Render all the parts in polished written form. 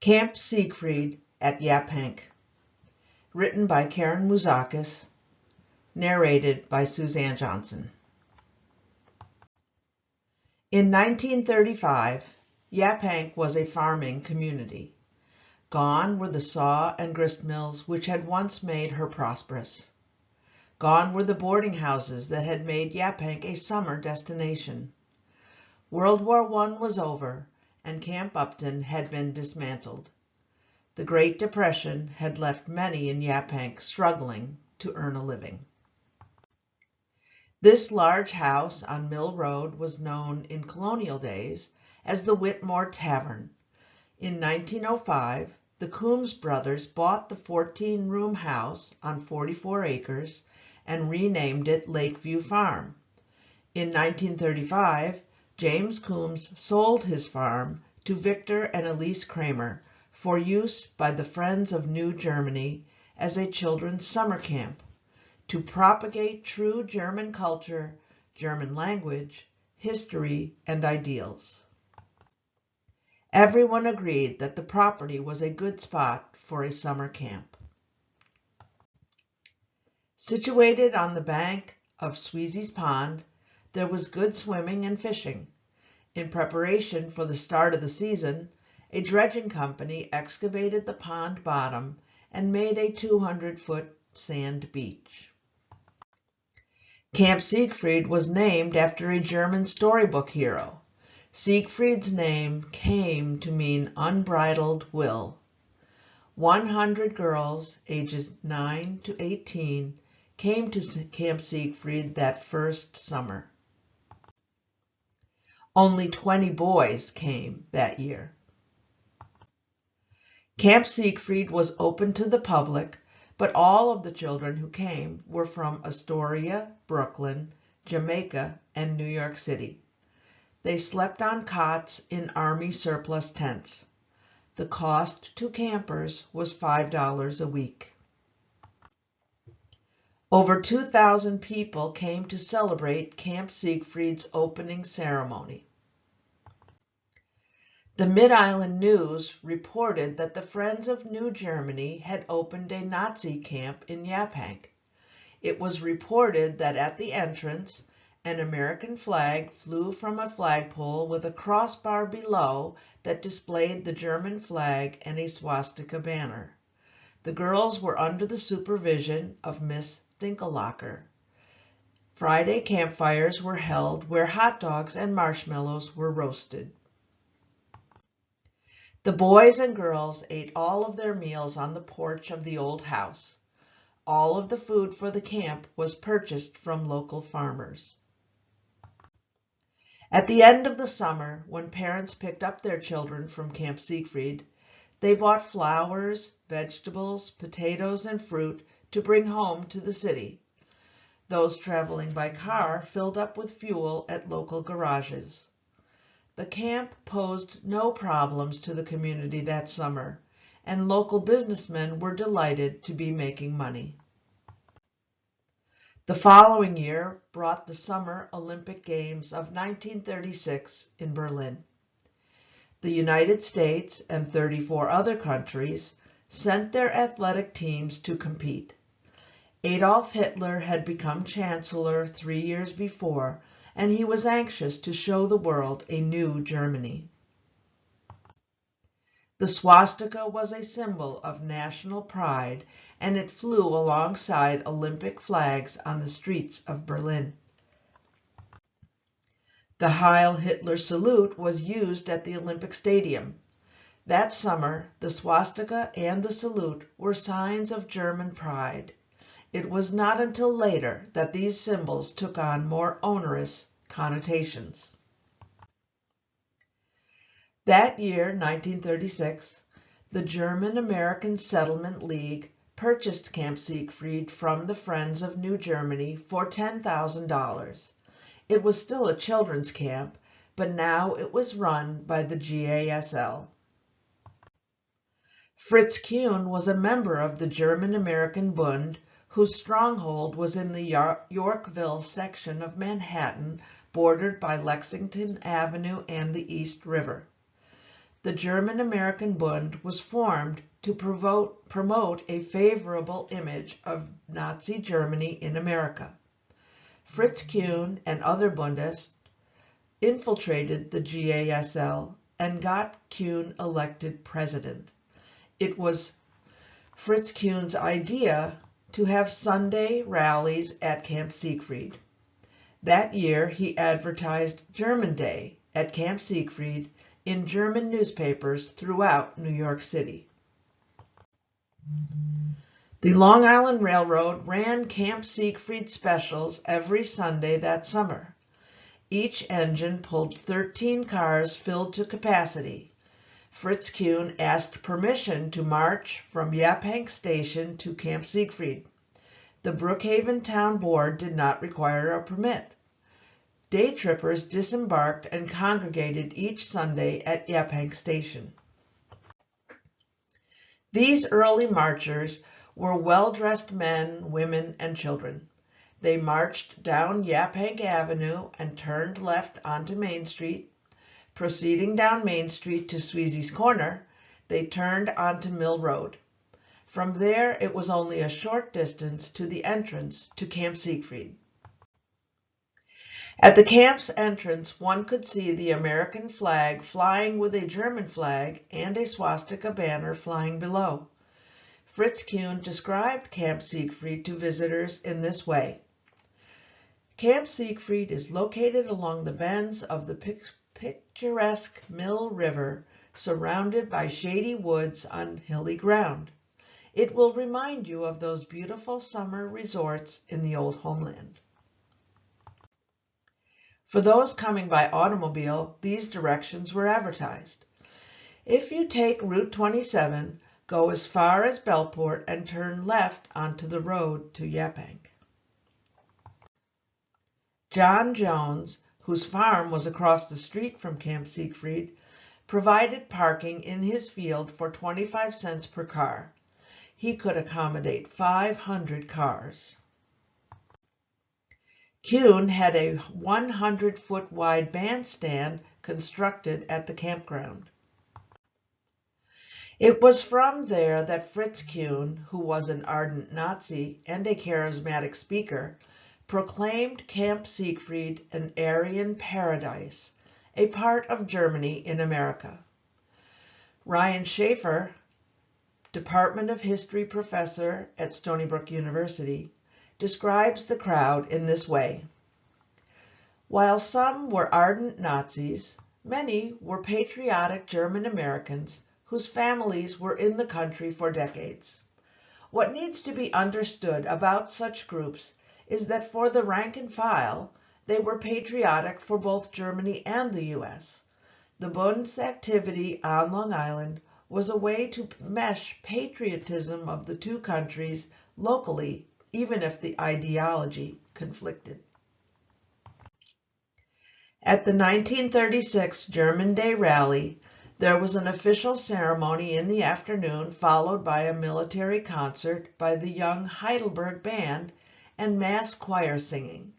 Camp Siegfried at Yaphank, written by Karen Mouzakis, narrated by Suzanne Johnson. In 1935, Yaphank was a farming community. Gone were the saw and grist mills which had once made her prosperous. Gone were the boarding houses that had made Yaphank a summer destination. World War I was over, and Camp Upton had been dismantled. The Great Depression had left many in Yaphank struggling to earn a living. This large house on Mill Road was known in colonial days as the Whitmore Tavern. In 1905, the Coombs brothers bought the 14-room house on 44 acres and renamed it Lakeview Farm. In 1935, James Coombs sold his farm to Victor and Elise Kramer for use by the Friends of New Germany as a children's summer camp to propagate true German culture, German language, history, and ideals. Everyone agreed that the property was a good spot for a summer camp. Situated on the bank of Sweezy's Pond, there was good swimming and fishing. In preparation for the start of the season, a dredging company excavated the pond bottom and made a 200-foot sand beach. Camp Siegfried was named after a German storybook hero. Siegfried's name came to mean unbridled will. 100 girls ages 9 to 18 came to Camp Siegfried that first summer. Only 20 boys came that year. Camp Siegfried was open to the public, but all of the children who came were from Astoria, Brooklyn, Jamaica, and New York City. They slept on cots in Army surplus tents. The cost to campers was $5 a week. Over 2,000 people came to celebrate Camp Siegfried's opening ceremony. The Mid-Island News reported that the Friends of New Germany had opened a Nazi camp in Yaphank. It was reported that at the entrance, an American flag flew from a flagpole with a crossbar below that displayed the German flag and a swastika banner. The girls were under the supervision of Miss Dinkellocker. Friday campfires were held where hot dogs and marshmallows were roasted. The boys and girls ate all of their meals on the porch of the old house. All of the food for the camp was purchased from local farmers. At the end of the summer, when parents picked up their children from Camp Siegfried, they bought flowers, vegetables, potatoes, and fruit to bring home to the city. Those traveling by car filled up with fuel at local garages. The camp posed no problems to the community that summer, and local businessmen were delighted to be making money. The following year brought the Summer Olympic Games of 1936 in Berlin. The United States and 34 other countries sent their athletic teams to compete. Adolf Hitler had become chancellor 3 years before, and he was anxious to show the world a new Germany. The swastika was a symbol of national pride, and it flew alongside Olympic flags on the streets of Berlin. The Heil Hitler salute was used at the Olympic Stadium. That summer, the swastika and the salute were signs of German pride. It was not until later that these symbols took on more onerous connotations. That year, 1936, the German-American Settlement League purchased Camp Siegfried from the Friends of New Germany for $10,000. It was still a children's camp, but now it was run by the GASL. Fritz Kuhn was a member of the German-American Bund, whose stronghold was in the Yorkville section of Manhattan, bordered by Lexington Avenue and the East River. the German-American Bund was formed to promote a favorable image of Nazi Germany in America. Fritz Kuhn and other Bundists infiltrated the GASL and got Kuhn elected president. It was Fritz Kuhn's idea to have Sunday rallies at Camp Siegfried. That year, he advertised German Day at Camp Siegfried in German newspapers throughout New York City. The Long Island Railroad ran Camp Siegfried specials every Sunday that summer. Each engine pulled 13 cars filled to capacity. Fritz Kuhn asked permission to march from Yaphank Station to Camp Siegfried. The Brookhaven Town Board did not require a permit. Day trippers disembarked and congregated each Sunday at Yaphank Station. These early marchers were well-dressed men, women, and children. They marched down Yaphank Avenue and turned left onto Main Street. Proceeding down Main Street to Sweezy's Corner, they turned onto Mill Road. From there, it was only a short distance to the entrance to Camp Siegfried. At the camp's entrance, one could see the American flag flying with a German flag and a swastika banner flying below. Fritz Kuhn described Camp Siegfried to visitors in this way. Camp Siegfried is located along the bends of the picturesque Mill River, surrounded by shady woods on hilly ground. It will remind you of those beautiful summer resorts in the old homeland. For those coming by automobile, these directions were advertised. If you take Route 27, go as far as Bellport and turn left onto the road to Yaphank. John Jones, whose farm was across the street from Camp Siegfried, provided parking in his field for 25 cents per car. He could accommodate 500 cars. Kuhn had a 100-foot wide bandstand constructed at the campground. It was from there that Fritz Kuhn, who was an ardent Nazi and a charismatic speaker, proclaimed Camp Siegfried an Aryan paradise, a part of Germany in America. Ryan Schaefer, Department of History professor at Stony Brook University, describes the crowd in this way. While some were ardent Nazis, many were patriotic German Americans whose families were in the country for decades. What needs to be understood about such groups is that for the rank and file, they were patriotic for both Germany and the U.S. The Bund's activity on Long Island was a way to mesh patriotism of the two countries locally, even if the ideology conflicted. At the 1936 German Day rally, there was an official ceremony in the afternoon followed by a military concert by the young Heidelberg Band and mass choir singing.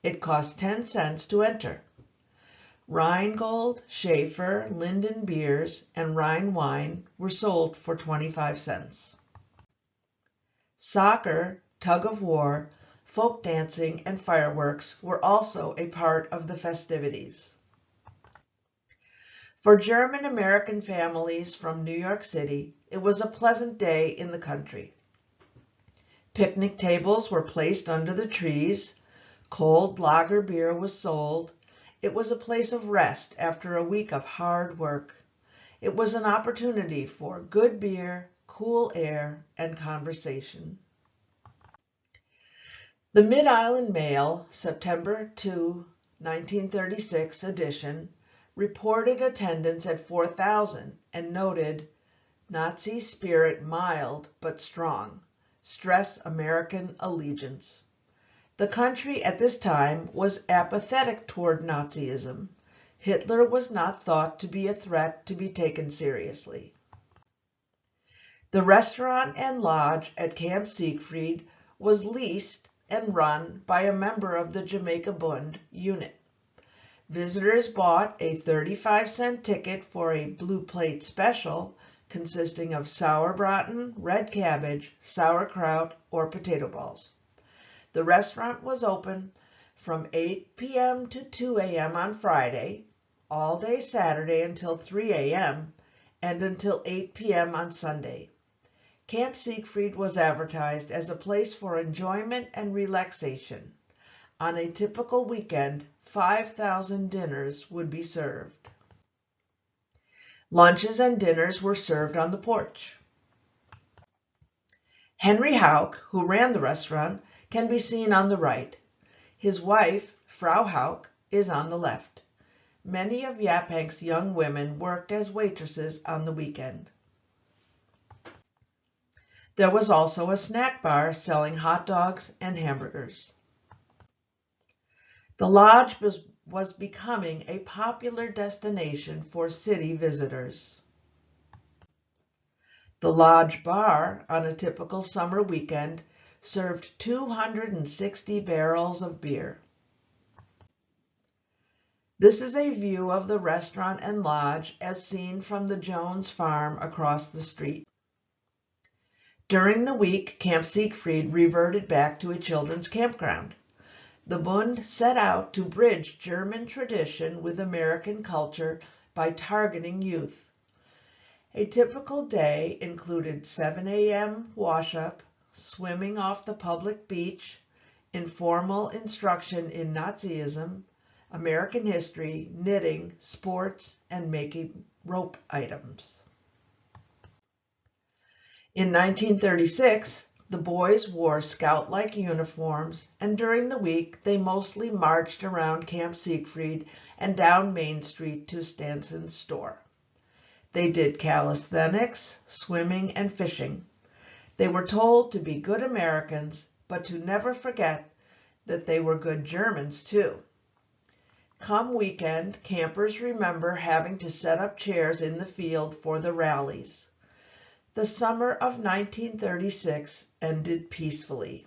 It cost 10 cents to enter. Rheingold, Schaefer, Linden beers, and Rhine wine were sold for 25 cents. Soccer, tug of war, folk dancing, and fireworks were also a part of the festivities. For German American families from New York City, it was a pleasant day in the country. Picnic tables were placed under the trees, cold lager beer was sold. It was a place of rest after a week of hard work. It was an opportunity for good beer, cool air, and conversation. The Mid-Island Mail, September 2, 1936 edition, reported attendance at 4,000 and noted, "Nazi spirit mild but strong. Stress American allegiance." The country at this time was apathetic toward Nazism. Hitler was not thought to be a threat to be taken seriously. The restaurant and lodge at Camp Siegfried was leased and run by a member of the Jamaica Bund unit. Visitors bought a 35-cent ticket for a blue plate special consisting of sauerbraten, red cabbage, sauerkraut, or potato balls. The restaurant was open from 8 p.m. to 2 a.m. on Friday, all day Saturday until 3 a.m., and until 8 p.m. on Sunday. Camp Siegfried was advertised as a place for enjoyment and relaxation. On a typical weekend, 5,000 dinners would be served. Lunches and dinners were served on the porch. Henry Hauck, who ran the restaurant, can be seen on the right. His wife, Frau Hauck, is on the left. Many of Yaphank's young women worked as waitresses on the weekend. There was also a snack bar selling hot dogs and hamburgers. The lodge was becoming a popular destination for city visitors. The lodge bar, on a typical summer weekend, served 260 barrels of beer. This is a view of the restaurant and lodge as seen from the Jones farm across the street. During the week, Camp Siegfried reverted back to a children's campground. The Bund set out to bridge German tradition with American culture by targeting youth. A typical day included 7 a.m. wash-up, swimming off the public beach, informal instruction in Nazism, American history, knitting, sports, and making rope items. In 1936, the boys wore scout-like uniforms, and during the week they mostly marched around Camp Siegfried and down Main Street to Stanson's store. They did calisthenics, swimming, and fishing. They were told to be good Americans, but to never forget that they were good Germans too. Come weekend, campers remember having to set up chairs in the field for the rallies. The summer of 1936 ended peacefully.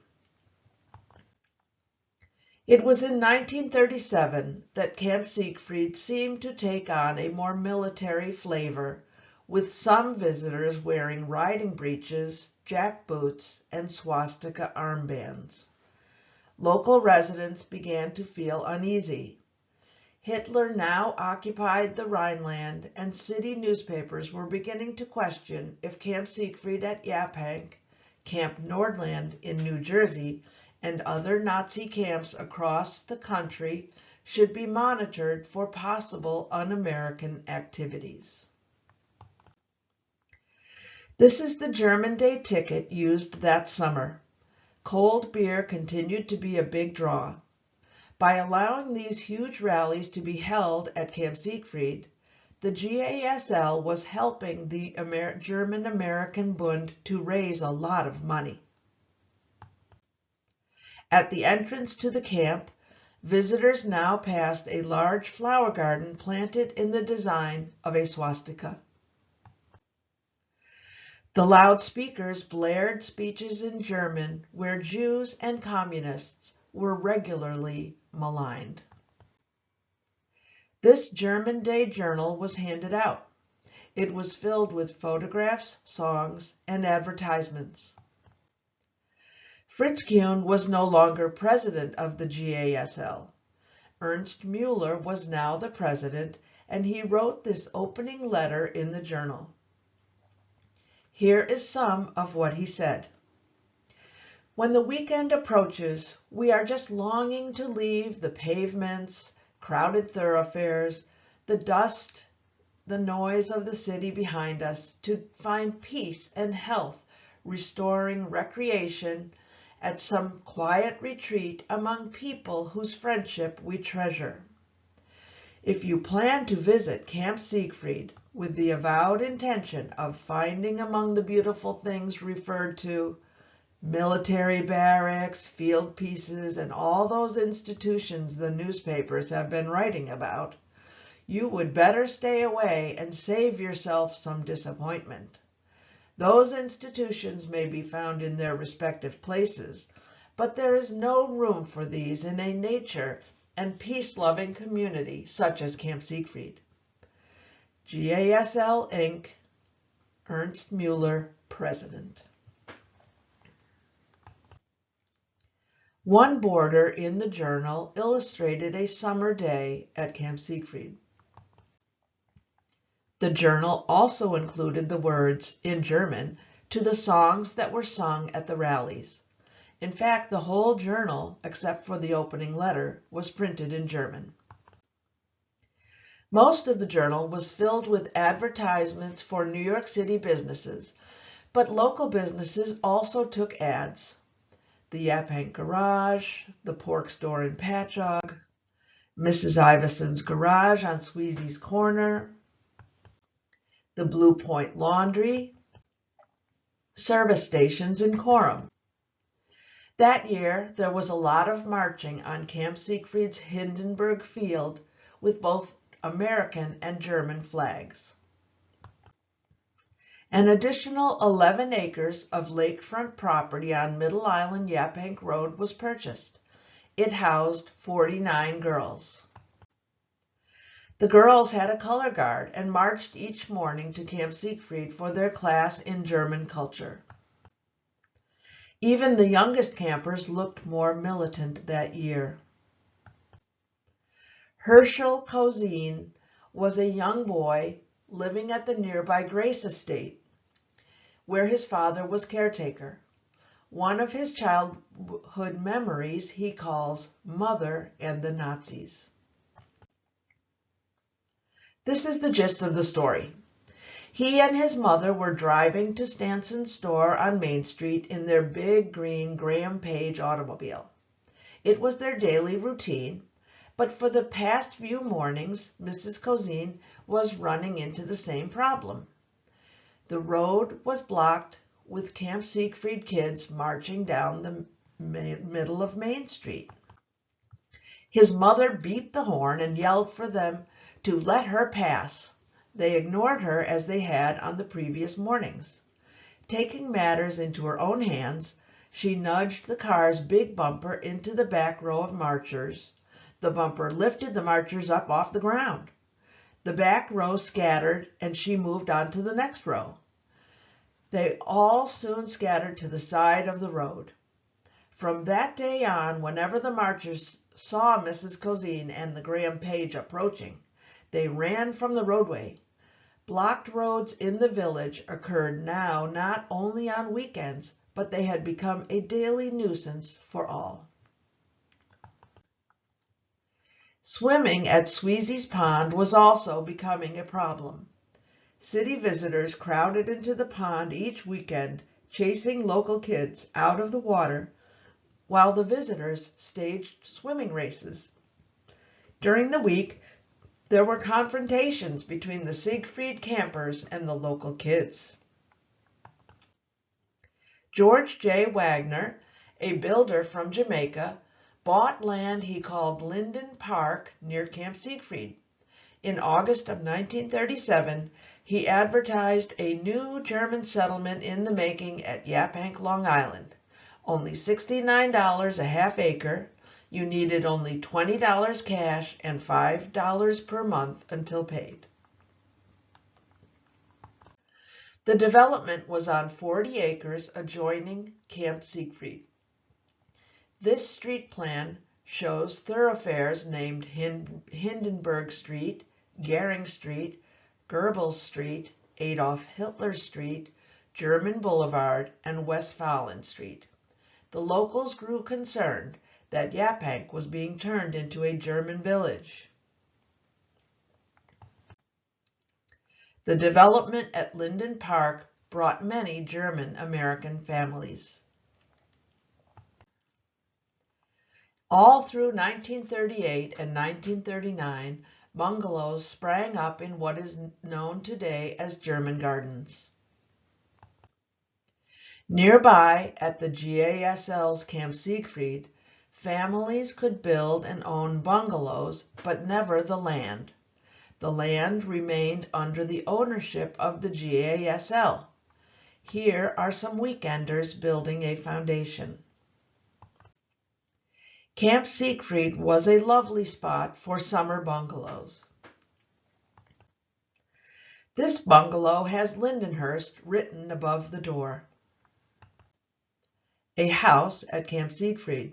It was in 1937 that Camp Siegfried seemed to take on a more military flavor, with some visitors wearing riding breeches, jack boots, and swastika armbands. Local residents began to feel uneasy. Hitler now occupied the Rhineland, and city newspapers were beginning to question if Camp Siegfried at Yaphank, Camp Nordland in New Jersey, and other Nazi camps across the country should be monitored for possible un-American activities. This is the German Day ticket used that summer. Cold beer continued to be a big draw. By allowing these huge rallies to be held at Camp Siegfried, the GASL was helping the German-American Bund to raise a lot of money. At the entrance to the camp, visitors now passed a large flower garden planted in the design of a swastika. The loudspeakers blared speeches in German where Jews and communists were regularly maligned. This German Day journal was handed out. It was filled with photographs, songs, and advertisements. Fritz Kuhn was no longer president of the GASL. Ernst Müller was now the president, and he wrote this opening letter in the journal. Here is some of what he said. When the weekend approaches, we are just longing to leave the pavements, crowded thoroughfares, the dust, the noise of the city behind us, to find peace and health, restoring recreation at some quiet retreat among people whose friendship we treasure. If you plan to visit Camp Siegfried with the avowed intention of finding among the beautiful things referred to military barracks, field pieces, and all those institutions the newspapers have been writing about, you would better stay away and save yourself some disappointment. Those institutions may be found in their respective places, but there is no room for these in a nature and peace-loving community such as Camp Siegfried. GASL Inc., Ernst Mueller, President. One border in the journal illustrated a summer day at Camp Siegfried. The journal also included the words, in German, to the songs that were sung at the rallies. In fact, the whole journal, except for the opening letter, was printed in German. Most of the journal was filled with advertisements for New York City businesses, but local businesses also took ads. The Yaphank Garage, the Pork Store in Patchogue, Mrs. Iveson's Garage on Sweezy's Corner, the Blue Point Laundry, service stations in Coram. That year, there was a lot of marching on Camp Siegfried's Hindenburg Field with both American and German flags. An additional 11 acres of lakefront property on Middle Island Yaphank Road was purchased. It housed 49 girls. The girls had a color guard and marched each morning to Camp Siegfried for their class in German culture. Even the youngest campers looked more militant that year. Herschel Kozin was a young boy living at the nearby Grace Estate, where his father was caretaker. One of his childhood memories he calls Mother and the Nazis. This is the gist of the story. He and his mother were driving to Stanson's store on Main Street in their big green Graham Page automobile. It was their daily routine, but for the past few mornings, Mrs. Kozin was running into the same problem. The road was blocked with Camp Siegfried kids marching down the middle of Main Street. His mother beeped the horn and yelled for them to let her pass. They ignored her as they had on the previous mornings. Taking matters into her own hands, she nudged the car's big bumper into the back row of marchers. The bumper lifted the marchers up off the ground. The back row scattered and she moved on to the next row. They all soon scattered to the side of the road. From that day on, whenever the marchers saw Mrs. Kozin and the Graham Page approaching, they ran from the roadway. Blocked roads in the village occurred now not only on weekends, but they had become a daily nuisance for all. Swimming at Sweezy's Pond was also becoming a problem. City visitors crowded into the pond each weekend, chasing local kids out of the water, while the visitors staged swimming races. During the week, there were confrontations between the Siegfried campers and the local kids. George J. Wagner, a builder from Jamaica, bought land he called Linden Park near Camp Siegfried. In August of 1937, he advertised a new German settlement in the making at Yaphank, Long Island. Only $69 a half acre. You needed only $20 cash and $5 per month until paid. The development was on 40 acres adjoining Camp Siegfried. This street plan shows thoroughfares named Hindenburg Street, Gehring Street, Goebbels Street, Adolf Hitler Street, German Boulevard, and Westphalen Street. The locals grew concerned that Yaphank was being turned into a German village. The development at Linden Park brought many German-American families. All through 1938 and 1939, bungalows sprang up in what is known today as German Gardens. Nearby, at the GASL's Camp Siegfried, families could build and own bungalows, but never the land. The land remained under the ownership of the GASL. Here are some weekenders building a foundation. Camp Siegfried was a lovely spot for summer bungalows. This bungalow has Lindenhurst written above the door. A house at Camp Siegfried.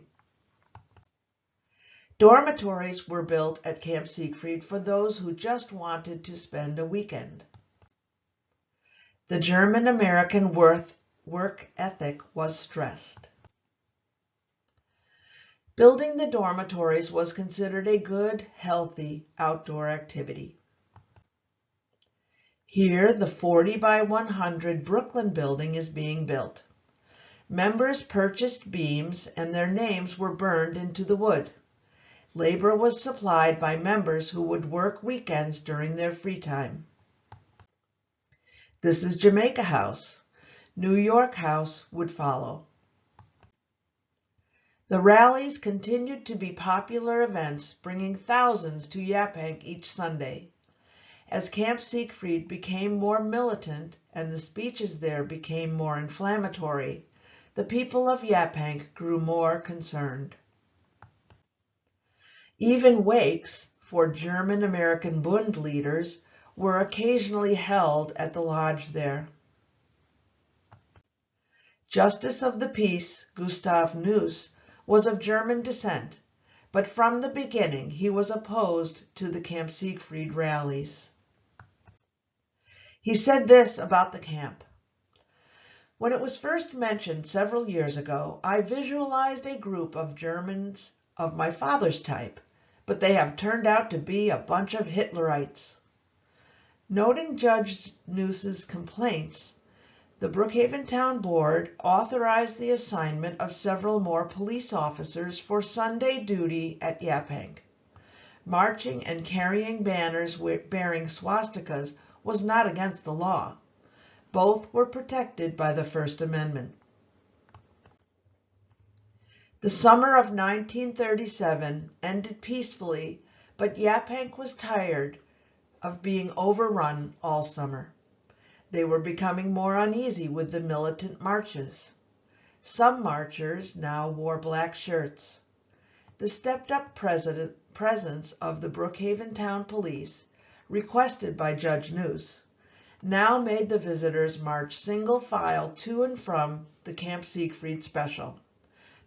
Dormitories were built at Camp Siegfried for those who just wanted to spend a weekend. The German-American work ethic was stressed. Building the dormitories was considered a good, healthy outdoor activity. Here, the 40 by 100 Brooklyn building is being built. Members purchased beams and their names were burned into the wood. Labor was supplied by members who would work weekends during their free time. This is Jamaica House. New York House would follow. The rallies continued to be popular events, bringing thousands to Yaphank each Sunday. As Camp Siegfried became more militant and the speeches there became more inflammatory, the people of Yaphank grew more concerned. Even wakes for German-American Bund leaders were occasionally held at the lodge there. Justice of the Peace Gustav Neuss was of German descent, but from the beginning he was opposed to the Camp Siegfried rallies. He said this about the camp. When it was first mentioned several years ago, I visualized a group of Germans of my father's type, but they have turned out to be a bunch of Hitlerites. Noting Judge Neuss's complaints, the Brookhaven Town Board authorized the assignment of several more police officers for Sunday duty at Yaphank. Marching and carrying banners bearing swastikas was not against the law. Both were protected by the First Amendment. The summer of 1937 ended peacefully, but Yaphank was tired of being overrun all summer. They were becoming more uneasy with the militant marches. Some marchers now wore black shirts. The stepped-up presence of the Brookhaven Town Police, requested by Judge Neuss, now made the visitors march single file to and from the Camp Siegfried Special.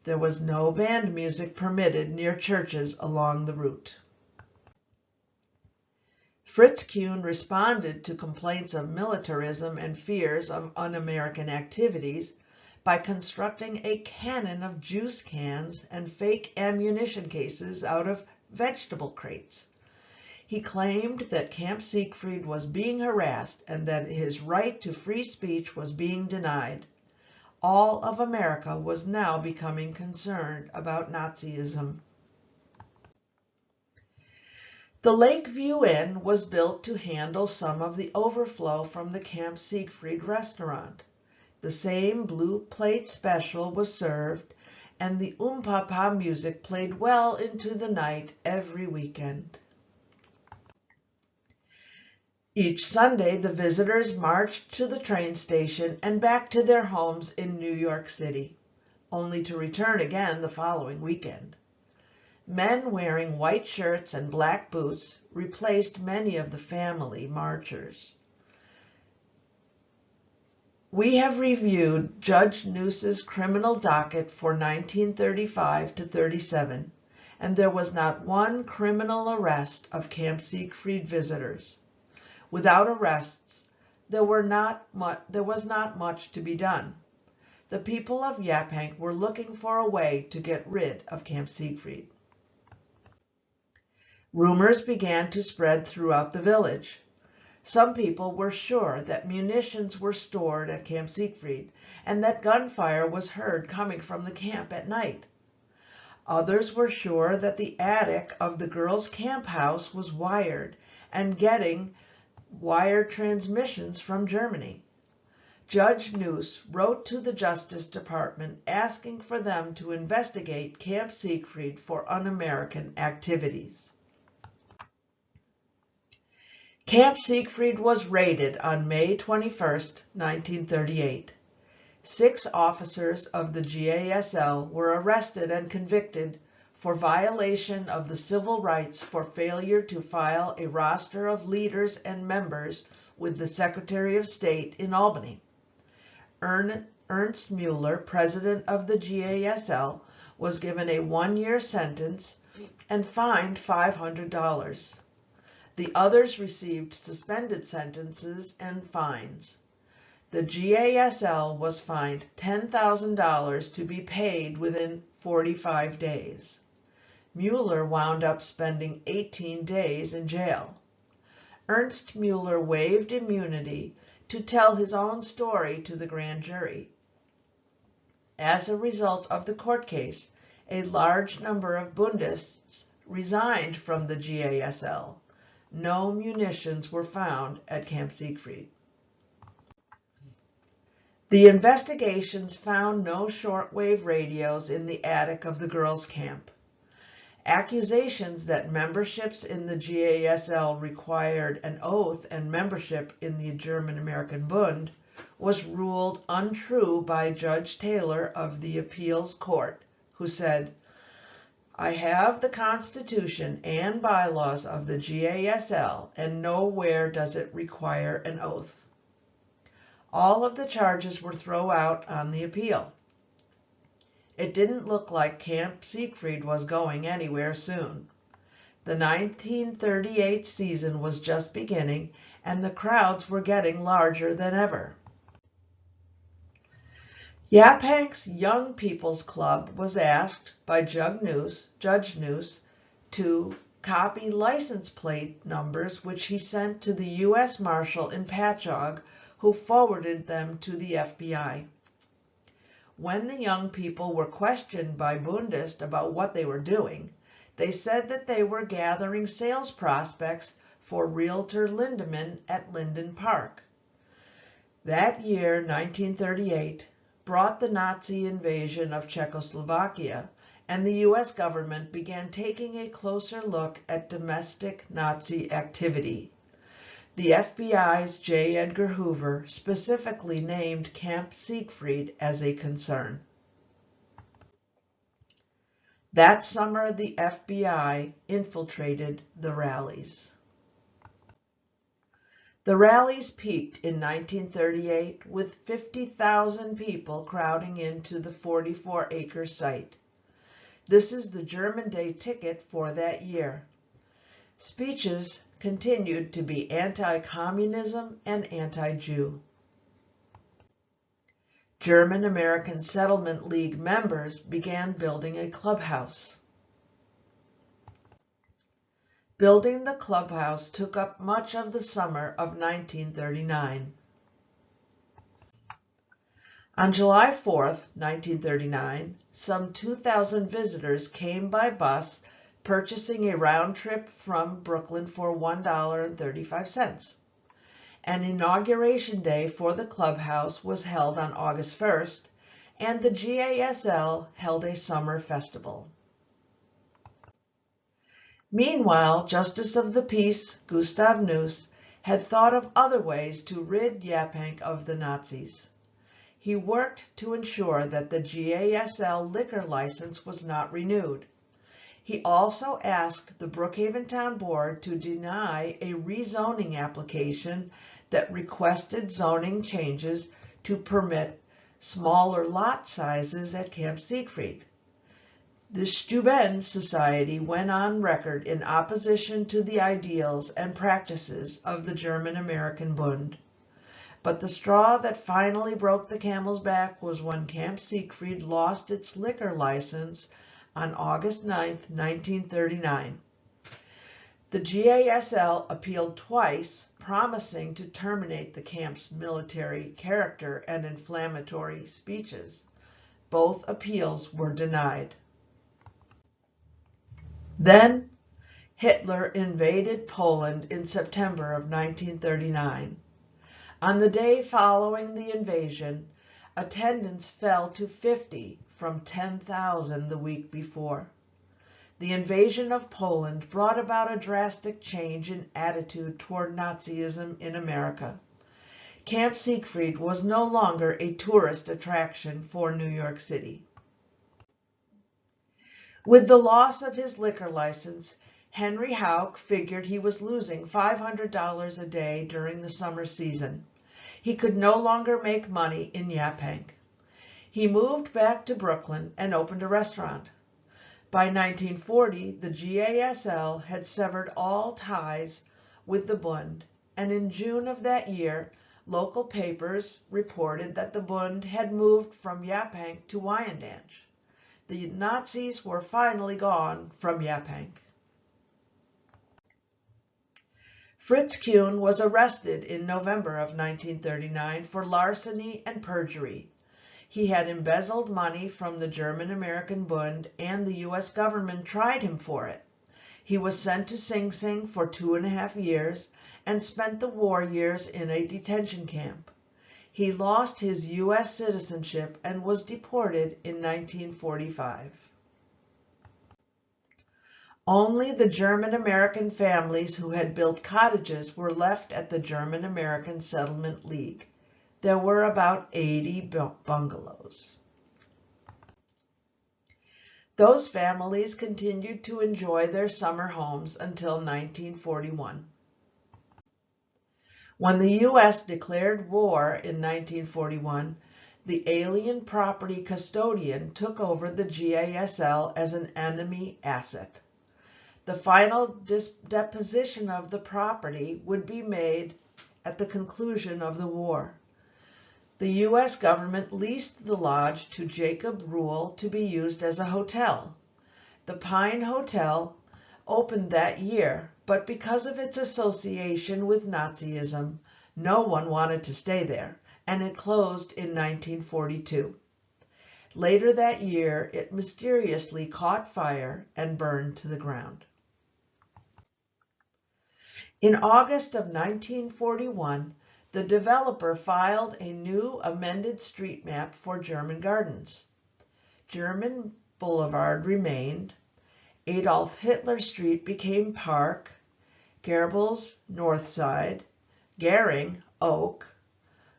There was no band music permitted near churches along the route. Fritz Kuhn responded to complaints of militarism and fears of un-American activities by constructing a cannon of juice cans and fake ammunition cases out of vegetable crates. He claimed that Camp Siegfried was being harassed and that his right to free speech was being denied. All of America was now becoming concerned about Nazism. The Lakeview Inn was built to handle some of the overflow from the Camp Siegfried restaurant. The same blue plate special was served, and the Papa music played well into the night every weekend. Each Sunday, the visitors marched to the train station and back to their homes in New York City, only to return again the following weekend. Men wearing white shirts and black boots replaced many of the family marchers. We have reviewed Judge Neuss's criminal docket for 1935 to 37, and there was not one criminal arrest of Camp Siegfried visitors. Without arrests, there was not much to be done. The people of Yaphank were looking for a way to get rid of Camp Siegfried. Rumors began to spread throughout the village. Some people were sure that munitions were stored at Camp Siegfried and that gunfire was heard coming from the camp at night. Others were sure that the attic of the girls' camp house was wired and getting wire transmissions from Germany. Judge Neuss wrote to the Justice Department asking for them to investigate Camp Siegfried for un-American activities. Camp Siegfried was raided on May 21, 1938. 6 officers of the GASL were arrested and convicted for violation of the civil rights for failure to file a roster of leaders and members with the Secretary of State in Albany. Ernst Mueller, president of the GASL, was given a 1-year sentence and fined $500. The others received suspended sentences and fines. The GASL was fined $10,000 to be paid within 45 days. Mueller wound up spending 18 days in jail. Ernst Mueller waived immunity to tell his own story to the grand jury. As a result of the court case, a large number of Bundists resigned from the GASL. No munitions were found at Camp Siegfried. The investigations found no shortwave radios in the attic of the girls' camp. Accusations that memberships in the GASL required an oath and membership in the German-American Bund was ruled untrue by Judge Taylor of the Appeals Court, who said, "I have the Constitution and bylaws of the GASL, and nowhere does it require an oath." All of the charges were thrown out on the appeal. It didn't look like Camp Siegfried was going anywhere soon. The 1938 season was just beginning, and the crowds were getting larger than ever. Yaphank's Young People's Club was asked by Judge Noose to copy license plate numbers which he sent to the U.S. Marshal in Patchogue, who forwarded them to the FBI. When the young people were questioned by Bundists about what they were doing, they said that they were gathering sales prospects for Realtor Lindemann at Linden Park. That year, 1938, brought the Nazi invasion of Czechoslovakia, and the U.S. government began taking a closer look at domestic Nazi activity. The FBI's J. Edgar Hoover specifically named Camp Siegfried as a concern. That summer, the FBI infiltrated the rallies. The rallies peaked in 1938 with 50,000 people crowding into the 44-acre site. This is the German Day ticket for that year. Speeches continued to be anti-communism and anti-Jew. German-American Settlement League members began building a clubhouse. Building the clubhouse took up much of the summer of 1939. On July 4, 1939, some 2,000 visitors came by bus, purchasing a round trip from Brooklyn for $1.35. An inauguration day for the clubhouse was held on August 1st, and the GASL held a summer festival. Meanwhile, Justice of the Peace Gustav Noose had thought of other ways to rid Yaphank of the Nazis. He worked to ensure that the GASL liquor license was not renewed. He also asked the Brookhaven Town Board to deny a rezoning application that requested zoning changes to permit smaller lot sizes at Camp Siegfried. The Steuben Society went on record in opposition to the ideals and practices of the German-American Bund. But the straw that finally broke the camel's back was when Camp Siegfried lost its liquor license on August 9, 1939. The GASL appealed twice, promising to terminate the camp's military character and inflammatory speeches. Both appeals were denied. Then, Hitler invaded Poland in September of 1939. On the day following the invasion, attendance fell to 50 from 10,000 the week before. The invasion of Poland brought about a drastic change in attitude toward Nazism in America. Camp Siegfried was no longer a tourist attraction for New York City. With the loss of his liquor license, Henry Houck figured he was losing $500 a day during the summer season. He could no longer make money in Yaphank. He moved back to Brooklyn and opened a restaurant. By 1940, the GASL had severed all ties with the Bund, and in June of that year, local papers reported that the Bund had moved from Yaphank to Wyandanch. The Nazis were finally gone from Yaphank. Fritz Kuhn was arrested in November of 1939 for larceny and perjury. He had embezzled money from the German-American Bund, and the U.S. government tried him for it. He was sent to Sing Sing for 2.5 years and spent the war years in a detention camp. He lost his U.S. citizenship and was deported in 1945. Only the German-American families who had built cottages were left at the German-American Settlement League. There were about 80 bungalows. Those families continued to enjoy their summer homes until 1941. When the U.S. declared war in 1941, the alien property custodian took over the GASL as an enemy asset. The final deposition of the property would be made at the conclusion of the war. The U.S. government leased the lodge to Jacob Ruhl to be used as a hotel. The Pine Hotel opened that year, but because of its association with Nazism, no one wanted to stay there, and it closed in 1942. Later that year, it mysteriously caught fire and burned to the ground. In August of 1941, the developer filed a new amended street map for German Gardens. German Boulevard remained, Adolf Hitler Street became Park, Goebbels North Side, Goering Oak,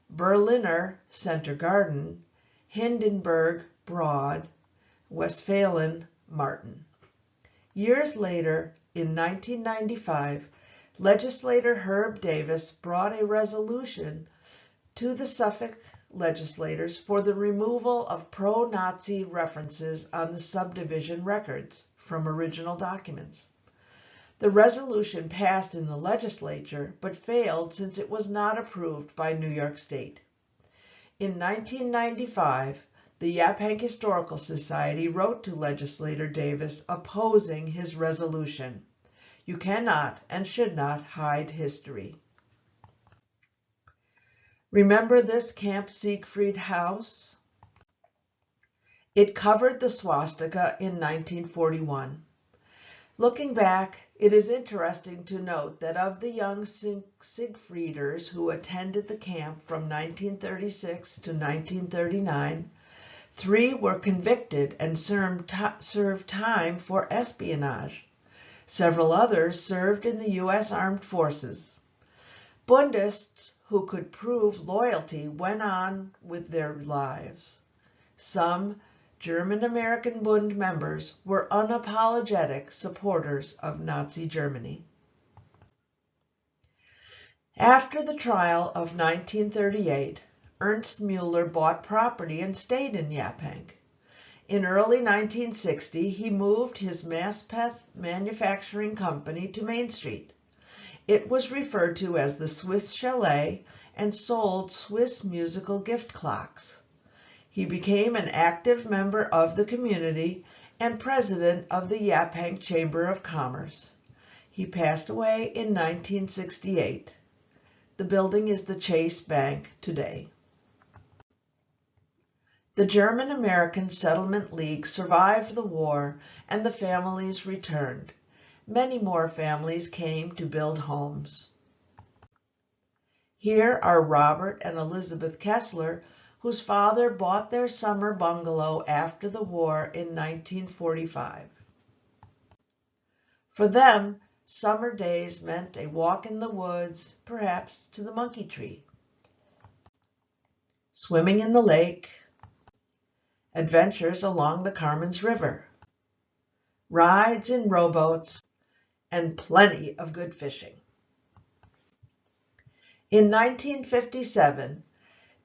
Berliner Center Garden, Hindenburg Broad, Westphalen Martin. Years later, in 1995, legislator Herb Davis brought a resolution to the Suffolk legislators for the removal of pro-Nazi references on the subdivision records from original documents. The resolution passed in the legislature, but failed since it was not approved by New York State. In 1995, the Yaphank Historical Society wrote to legislator Davis opposing his resolution. You cannot and should not hide history. Remember this Camp Siegfried house? It covered the swastika in 1941. Looking back, it is interesting to note that of the young Siegfrieders who attended the camp from 1936 to 1939, 3 were convicted and served time for espionage. Several others served in the U.S. Armed Forces. Bundists who could prove loyalty went on with their lives. Some German-American Bund members were unapologetic supporters of Nazi Germany. After the trial of 1938, Ernst Mueller bought property and stayed in Yaphank. In early 1960, he moved his Maspeth manufacturing company to Main Street. It was referred to as the Swiss Chalet and sold Swiss musical gift clocks. He became an active member of the community and president of the Yaphank Chamber of Commerce. He passed away in 1968. The building is the Chase Bank today. The German-American Settlement League survived the war and the families returned. Many more families came to build homes. Here are Robert and Elizabeth Kessler, whose father bought their summer bungalow after the war in 1945. For them, summer days meant a walk in the woods, perhaps to the monkey tree, swimming in the lake, adventures along the Carmen's River, rides in rowboats, and plenty of good fishing. In 1957,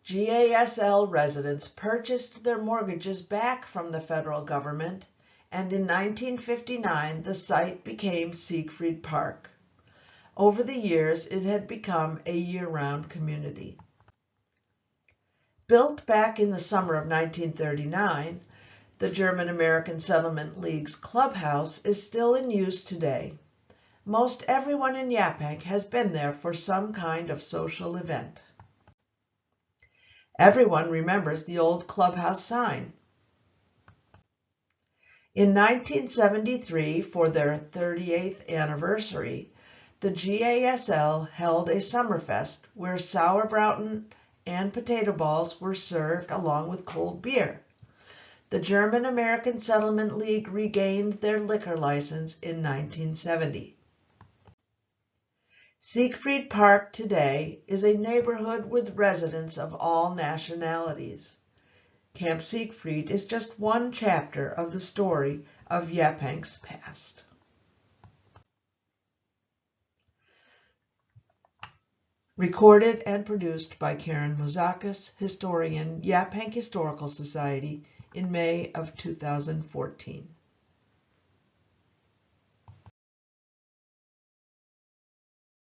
GASL residents purchased their mortgages back from the federal government, and in 1959 the site became Siegfried Park. Over the years, it had become a year-round community. Built back in the summer of 1939, the German-American Settlement League's clubhouse is still in use today. Most everyone in Yaphank has been there for some kind of social event. Everyone remembers the old clubhouse sign. In 1973, for their 38th anniversary, the GASL held a Summerfest where sauerbraten and potato balls were served along with cold beer. The German-American Settlement League regained their liquor license in 1970. Siegfried Park today is a neighborhood with residents of all nationalities. Camp Siegfried is just one chapter of the story of Yaphank's past. Recorded and produced by Karen Mouzakis, historian, Yaphank Historical Society, in May of 2014.